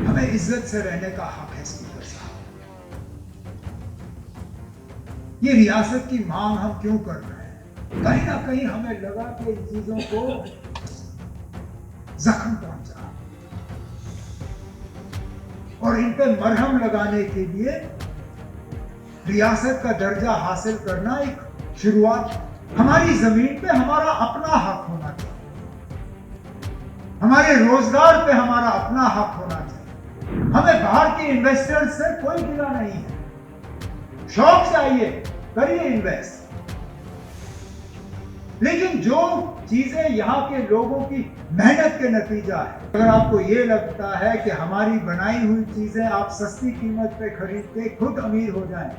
हमें इज्जत से रहने का हक है स्पीकर साहब। ये रियासत की मांग हम क्यों कर रहे हैं? कहीं ना कहीं हमें लगा कि इन चीजों को जख्म पहुंचा और इन पे मरहम लगाने के लिए रियासत का दर्जा हासिल करना एक शुरुआत। हमारी जमीन पे हमारा अपना हक होना चाहिए, हमारे रोजगार पे हमारा अपना हक होना चाहिए। हमें बाहर के इन्वेस्टर्स से कोई गिला नहीं है, शौक से आइए, करिए इन्वेस्ट। लेकिन जो चीजें यहाँ के लोगों की मेहनत के नतीजा है, अगर आपको ये लगता है कि हमारी बनाई हुई चीजें आप सस्ती कीमत पे खरीद के खुद अमीर हो जाएं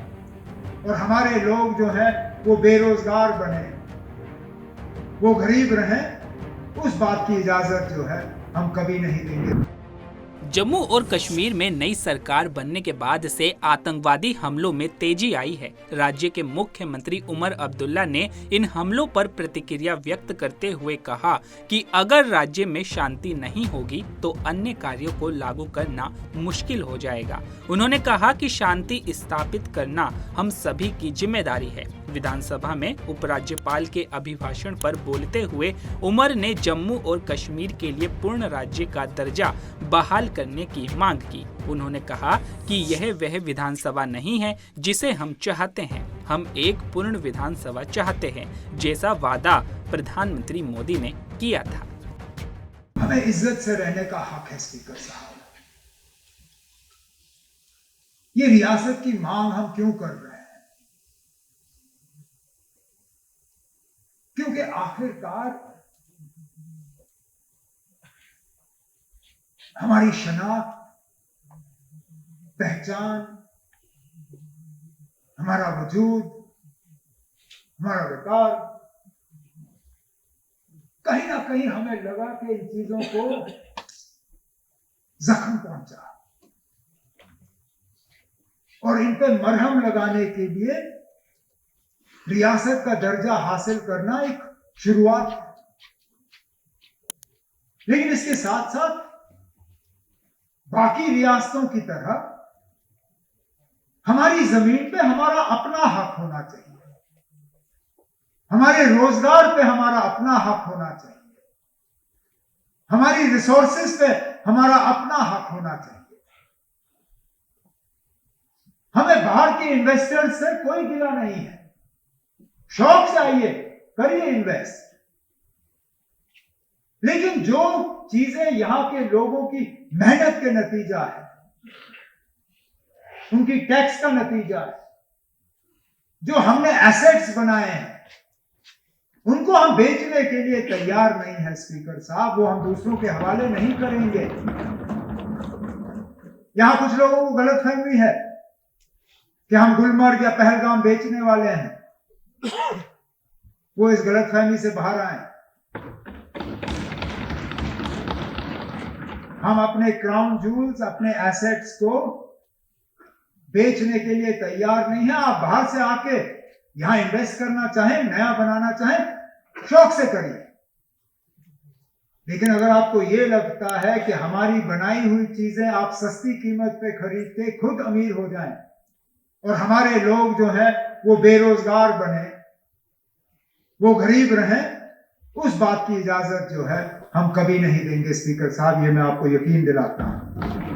और हमारे लोग जो हैं वो बेरोजगार बने, वो गरीब रहें, उस बात की इजाजत जो है हम कभी नहीं देंगे। जम्मू और कश्मीर में नई सरकार बनने के बाद से आतंकवादी हमलों में तेजी आई है। राज्य के मुख्यमंत्री उमर अब्दुल्ला ने इन हमलों पर प्रतिक्रिया व्यक्त करते हुए कहा कि अगर राज्य में शांति नहीं होगी तो अन्य कार्यों को लागू करना मुश्किल हो जाएगा। उन्होंने कहा कि शांति स्थापित करना हम सभी की जिम्मेदारी है। विधानसभा में उपराज्यपाल के अभिभाषण पर बोलते हुए उमर ने जम्मू और कश्मीर के लिए पूर्ण राज्य का दर्जा बहाल करने की मांग की। उन्होंने कहा कि यह वह विधानसभा नहीं है जिसे हम चाहते हैं, हम एक पूर्ण विधानसभा चाहते हैं, जैसा वादा प्रधानमंत्री मोदी ने किया था। हमें इज्जत से रहने का हक है स्पीकर साहब। ये रियासत की मांग हम क्यों कर रहे हैं? क्योंकि आखिरकार हमारी शनाख्त, पहचान, हमारा वजूद, हमारा विकार, कहीं ना कहीं हमें लगा कि इन चीजों को जख्म पहुंचा और इन पे मरहम लगाने के लिए रियासत का दर्जा हासिल करना एक शुरुआत है। लेकिन इसके साथ साथ बाकी रियासतों की तरह हमारी जमीन पे हमारा अपना हक होना चाहिए, हमारे रोजगार पे हमारा अपना हक होना चाहिए, हमारी रिसोर्सेज पे हमारा अपना हक होना चाहिए। हमें बाहर के इन्वेस्टर्स से कोई गिला नहीं है, शौक से आइए, करिए इन्वेस्ट। लेकिन जो चीजें यहां के लोगों की मेहनत के नतीजा है, उनकी टैक्स का नतीजा है, जो हमने एसेट्स बनाए हैं, उनको हम बेचने के लिए तैयार नहीं है स्पीकर साहब। वो हम दूसरों के हवाले नहीं करेंगे। यहां कुछ लोगों को गलतफहमी है कि हम गुलमर्ग या पहलगाम बेचने वाले हैं। वो इस गलतफहमी से बाहर आए। हम अपने क्राउन जूल्स, अपने एसेट्स को बेचने के लिए तैयार नहीं है। आप बाहर से आके यहां इन्वेस्ट करना चाहें, नया बनाना चाहें, शौक से करिए। लेकिन अगर आपको ये लगता है कि हमारी बनाई हुई चीजें आप सस्ती कीमत पे खरीद के खुद अमीर हो जाएं और हमारे लोग जो हैं वो बेरोजगार बने, वो गरीब रहें, उस बात की इजाजत जो है हम कभी नहीं देंगे स्पीकर साहब। ये मैं आपको यकीन दिलाता हूं।